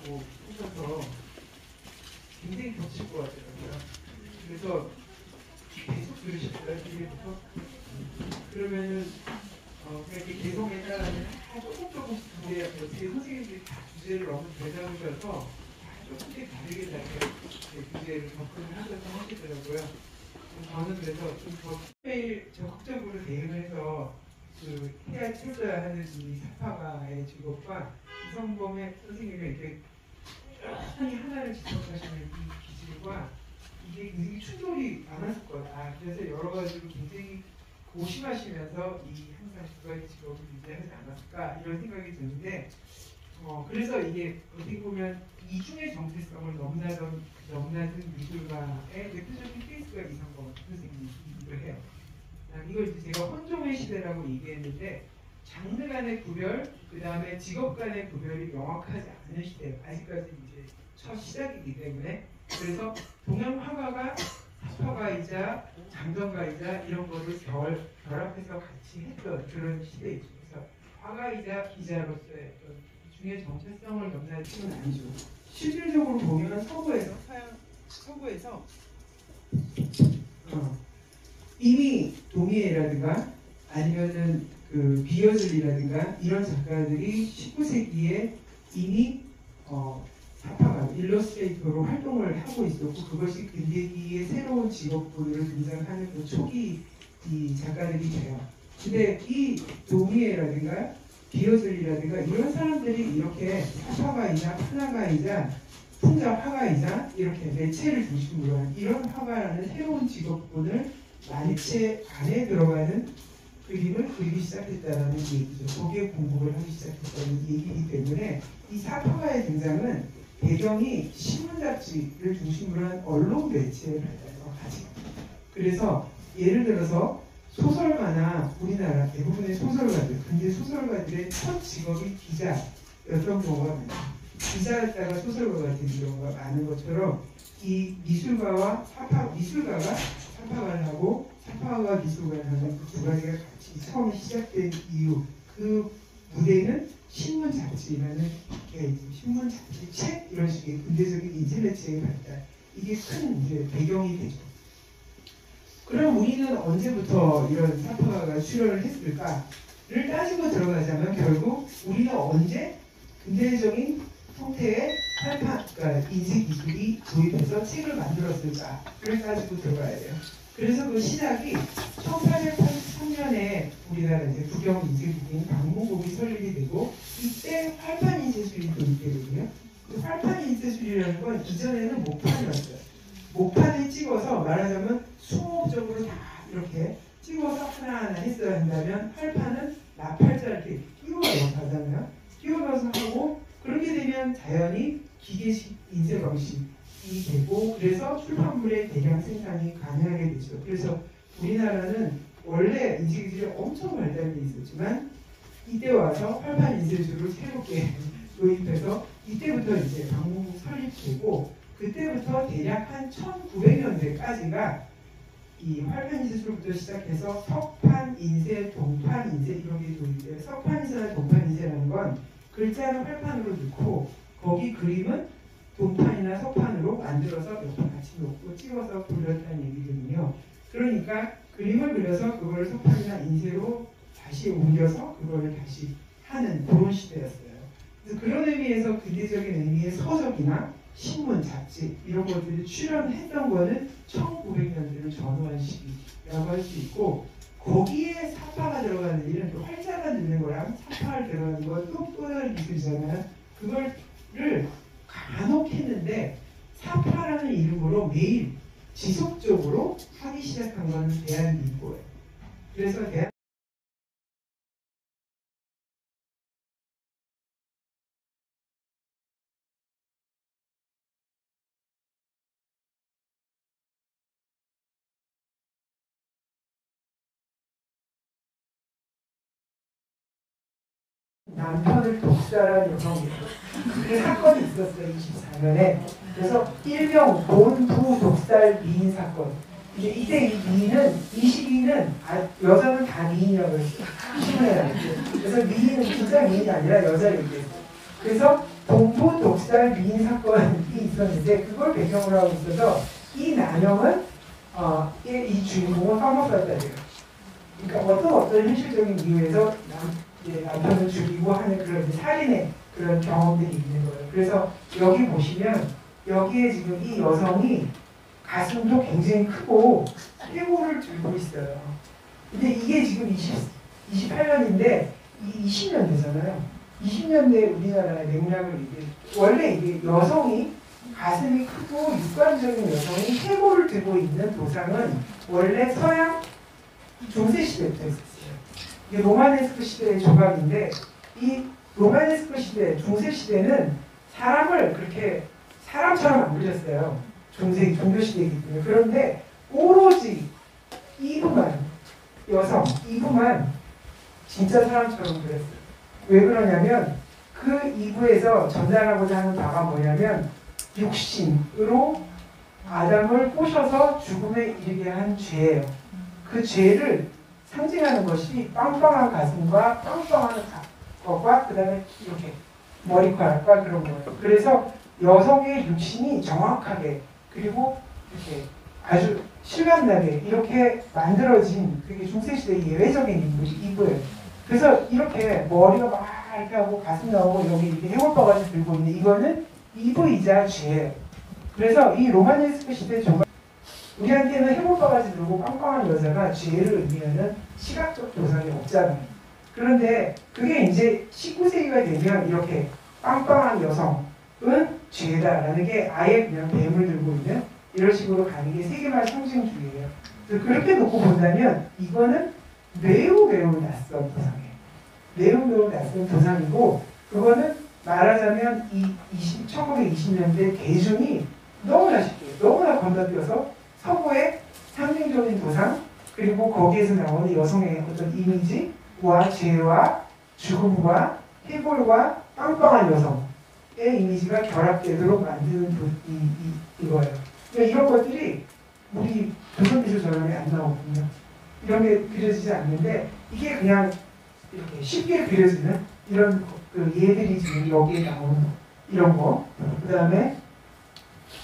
하고 하셔서 굉장히 겹칠 것 같더라고요. 그래서 계속 들으셨어요, 뒤에부터? 그러면은 그냥 이렇게 개성에 따라서 조금씩 주제에 어떻게 선생님들이 다 주제를 너무 대담하셔서 조금씩 다르게 주제를 접근을 하셔서 하시더라고요. 저는 그래서 좀 더 매일 적극적으로 대응을 해서 해야 채워져야 하는 이 사파가의 직업과 이성범의 선생님의 이렇게 하나를 지적하시는 이 기질과 이게 굉장히 충돌이 많았을 거다. 그래서 여러 가지로 굉장히 고심하시면서 항상 두 가지 직업을 유지하지 않았을까 이런 생각이 드는데 그래서 이게 어떻게 보면 이중의 정체성을 넘나든 미술가의 대표적인 케이스가 이성범 선생님이기도 해요. 이걸 이제 제가 혼종의 시대라고 얘기했는데 장르 간의 구별, 그 다음에 직업 간의 구별이 명확하지 않은 시대, 아직까지 이제 첫 시작이기 때문에 그래서 동양 화가가 사파가이자 장정가이자 이런 거를 결합해서 같이 했던 그런 시대이죠. 그래서 화가이자 기자로서의 어떤 중의 정체성을 넘나드는 아니죠. 실질적으로 보면 서구에서 이미 도미에라든가 아니면은 비어즐이라든가 이런 작가들이 19세기에 이미 사파가 일러스트레이터로 활동을 하고 있었고 그것이 근대기의 새로운 직업군으로 등장하는 그 초기 이 작가들이 돼요. 근데 이 도미에라든가 비어즐이라든가 이런 사람들이 이렇게 사파가이자 파나가이자 풍자 화가이자 이렇게 매체를 중심으로 한 이런 화가라는 새로운 직업군을 매체 안에 들어가는 그림을 그리기 시작했다는 얘기죠. 거기에 공부를 하기 시작했다는 얘기이기 때문에 이 사파가의 등장은 배경이 신문 잡지를 중심으로 한 언론 매체의 발달과 같이. 그래서 예를 들어서 소설가나 우리나라 대부분의 소설가들, 근데 소설가들의 첫 직업이 기자였던 경우가 많아요. 기자였다가 소설가가 된 경우가 많은 것처럼 이 미술가가 사파가를 하고 사파가가 미술가를 하는 그 두 가지가 같이 처음 시작된 이유, 그 무대는 신문 잡지라는 게 신문 잡지 책 이런 식의 근대적인 인터넷체의 발달, 이게 큰 이제 배경이 되죠. 그럼 우리는 언제부터 이런 사파가가 출현을 했을까를 따지고 들어가자면 결국 우리는 언제 근대적인 형태의 그러니까 인쇄 기술이 도입해서 책을 만들었을까를 따지고 들어가야 돼요. 그래서 그 시작이 1883년에 우리나라 이제 국영 인쇄국인 방문국이 설립이 되고 이때 활판 인쇄술이 도입되거든요. 그 활판 인쇄술이라는 건 이전에는 목판이었어요. 목판에 찍어서 말하자면 수목적으로 다 이렇게 찍어서 하나하나 했어야 한다면 활판은 나팔자 이렇게 끼워넣어서 하잖아요. 끼워넣어서 하고 그렇게 되면 자연히 기계식 인쇄 방식이 되고 그래서 출판물의 대량 생산이 가능하게 되죠. 그래서 우리나라는 원래 인쇄기술이 엄청 발달돼 있었지만 이때 와서 활판 인쇄술을 새롭게 도입해서 이때부터 이제 방문국 설립되고 그때부터 대략 한 1900년대까지가 이 활판 인쇄술부터 시작해서 석판 인쇄, 동판 인쇄 이런 게 도입돼요. 석판 인쇄나 동판 인쇄라는 건 글자를 활판으로 넣고 거기 그림은 동판이나 석판으로 만들어서 몇 번 같이 놓고 찍어서 돌렸다는 얘기거든요. 그러니까 그림을 그려서 그걸 석판이나 인쇄로 다시 옮겨서 그걸 다시 하는 그런 시대였어요. 그래서 그런 의미에서 근대적인 의미의 서적이나 신문, 잡지 이런 것들이 출현했던 거는 1900년대를 전후한 시기라고 할 수 있고 거기에 사파가 들어가는 일은 또 활자가 넣는 거랑 사파를 들어가는 건 또 다른 기술이잖아요. 그거를 간혹 했는데 사파라는 이름으로 매일 지속적으로 하기 시작한 건 대한민국이에요. 그래서 남편을 독살한 여성이에요. 그 사건이 있었어요. 24년에. 그래서 일명 본부 독살 미인 사건. 이제 이때 이 미인은 22는 여자는 다 미인이라고 했어요. 그래서 미인은 진짜 미인이 아니라 여자 얘기예요. 그래서 동부 독살 미인 사건이 있었는데 그걸 배경으로 하고 있어서 이 남형은 이 주인공은 화목하다래요. 그러니까 어떤 현실적인 이유에서 남편을 죽이고 하는 그런 살인의 그런 경험들이 있는 거예요. 그래서 여기 보시면 여기에 지금 이 여성이 가슴도 굉장히 크고 해골을 들고 있어요. 근데 이게 지금 28년인데 20년대잖아요. 20년대 우리나라의 맥락을 원래 이게 여성이 가슴이 크고 육관적인 여성이 해골을 들고 있는 도상은 원래 서양 중세 시대부터 있었어요. 이게 로마네스크 시대의 조각인데 이 로마네스크 시대, 중세 시대는 사람을 그렇게 사람처럼 안 그렸어요. 종교 시대이기 때문에. 그런데 오로지 이브만 여성 이브만 진짜 사람처럼 그렸어요. 왜 그러냐면 그 이브에서 전달하고자 하는 바가 뭐냐면 육신으로 아담을 꼬셔서 죽음에 이르게 한 죄예요. 그 죄를 상징하는 것이 빵빵한 가슴과 빵빵한 것과 그 다음에 이렇게 머리카락과 그런 거예요. 그래서 여성의 육신이 정확하게 그리고 이렇게 아주 실감나게 이렇게 만들어진 그게 중세시대의 예외적인 인물이 이브예요. 그래서 이렇게 머리가 막 이렇게 하고 가슴 나오고 여기 이렇게 해골바가지 들고 있는 이거는 이브이자 죄예요. 그래서 이 로마네스크 시대 조각 우리한테는 해골바가지 들고 빵빵한 여자가 죄를 의미하는 시각적 도상이 없잖아요. 그런데 그게 이제 19세기가 되면 이렇게 빵빵한 여성은 죄다라는 게 아예 그냥 뱀을 들고 있는 이런 식으로 가는 게 세계말 상징주의예요. 그렇게 놓고 본다면 이거는 매우 낯선 도상이에요. 매우 낯선 도상이고 그거는 말하자면 1920년대 대중이 너무나 쉽게 너무나 건너뛰어서 서구의 상징적인 도상 그리고 거기에서 나오는 여성의 어떤 이미지와 죄와 죽음과 해골과 빵빵한 여성의 이미지가 결합되도록 만드는 이거예요. 그러니까 이런 것들이 우리 조선미술 전형에 안 나오거든요. 이런 게 그려지지 않는데 이게 그냥 이렇게 쉽게 그려지는 이런 그 예들이 지금 여기에 나오는 이런 거. 그 다음에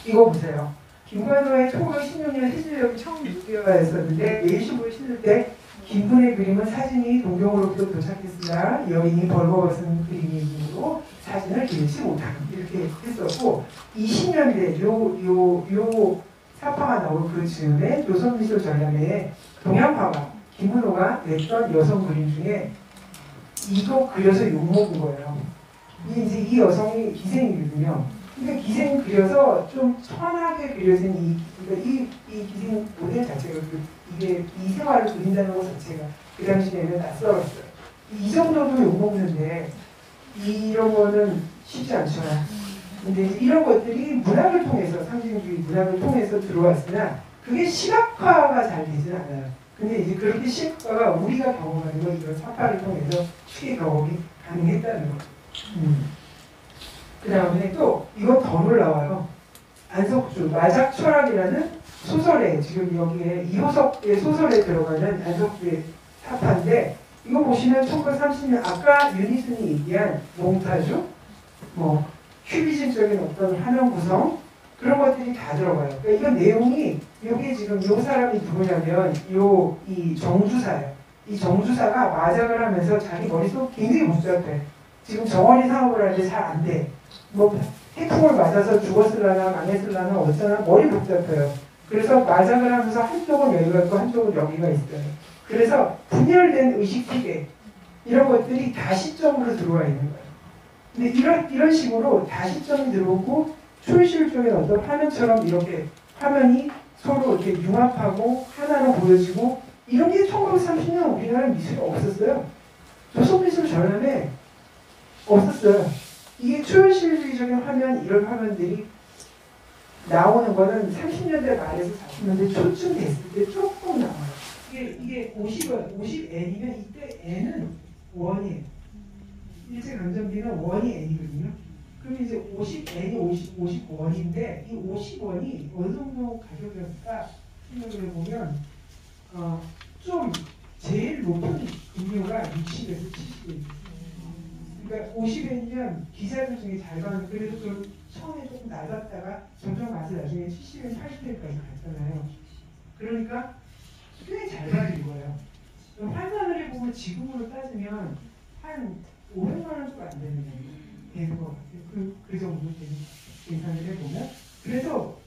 이거 보세요. 김관호의 1916년 해질녘이 처음 유기화했었는데 내일신부를 실을 때 김분의 그림은 사진이 동경으로부터 도착했으나 여인이 벌거벗은 그림이므로 사진을 기르지 못하는 이렇게 했었고 20년대 요 사파가 나올 그 즈음에 조선미술 전람회에 동양화가 김문호가 냈던 여성 그림 중에 이거 그려서 욕먹은 거예요. 이 여성이 기생이거든요. 근데 기생 그려서 좀 천하게 그려진 이 기생 모델 자체가 이게 이 생활을 그린다는 것 자체가 그 당시에는 낯설었어요. 이 정도도 욕먹는데 이런 거는 쉽지 않잖아. 근데 이런 것들이 문학을 통해서 상징주의 문학을 통해서 들어왔으나 그게 시각화가 잘 되진 않아요. 근데 이제 그렇게 시각화가 우리가 경험하는 건 이런 사파를 통해서 쉽게 경험이 가능했다는 거죠. 그 다음에 또 이건 더 놀라워요. 안석주 마작철학이라는 소설에 지금 여기에 이호석의 소설에 들어가는 안석주의 사파인데 이거 보시면 1930년 아까 유니슨이 얘기한 몽타주 뭐 큐비즘적인 어떤 화면 구성 그런 것들이 다 들어가요. 그러니까 이건 내용이 이게 지금 이 사람이 누구냐면 이 정주사예요. 이 정주사가 마작을 하면서 자기 머릿속 굉장히 복잡해. 지금 정원이 사업을 하는데 잘 안 돼. 뭐 태풍을 맞아서 죽었을라나 망했을라나 어쩌나 머리 복잡해요. 그래서 마작을 하면서 한쪽은 여기가 있고 한쪽은 여기가 있어요. 그래서 분열된 의식피계 이런 것들이 다시점으로 들어와 있는 거예요. 근데 이런 식으로 다시점이 들어오고 초실적인 어떤 화면처럼 이렇게 화면이 서로 이렇게 융합하고 하나로 보여지고 이런 게 1930년 우리나라 미술이 없었어요. 조선미술 전람에 없었어요. 이게 초현실주의적인 화면 이런 화면들이 나오는 거는 30년대 말에서 40년대 초쯤 됐을 때 조금 나와요. 이게 50N이면 이때 N은 원이에요. 일제강점기는 원이 N이거든요. 그럼 이제 50N이 50원인데 이 50원이 어느 정도 가격이었을까 생각을 해보면 좀 제일 높은 금류가 60에서 70원. 그러니까 50엔이면 기자들 중에 잘 가는 그래도 좀 처음에 조금 낮았다가 점점 가서 나중에 70엔, 80엔까지 갔잖아요. 그러니까 꽤 잘 가는 거예요. 환산을 해보면 지금으로 따지면 한 500만 원도 안 되는 것 같아요. 그 정도 되는 계산을 해보면. 그래서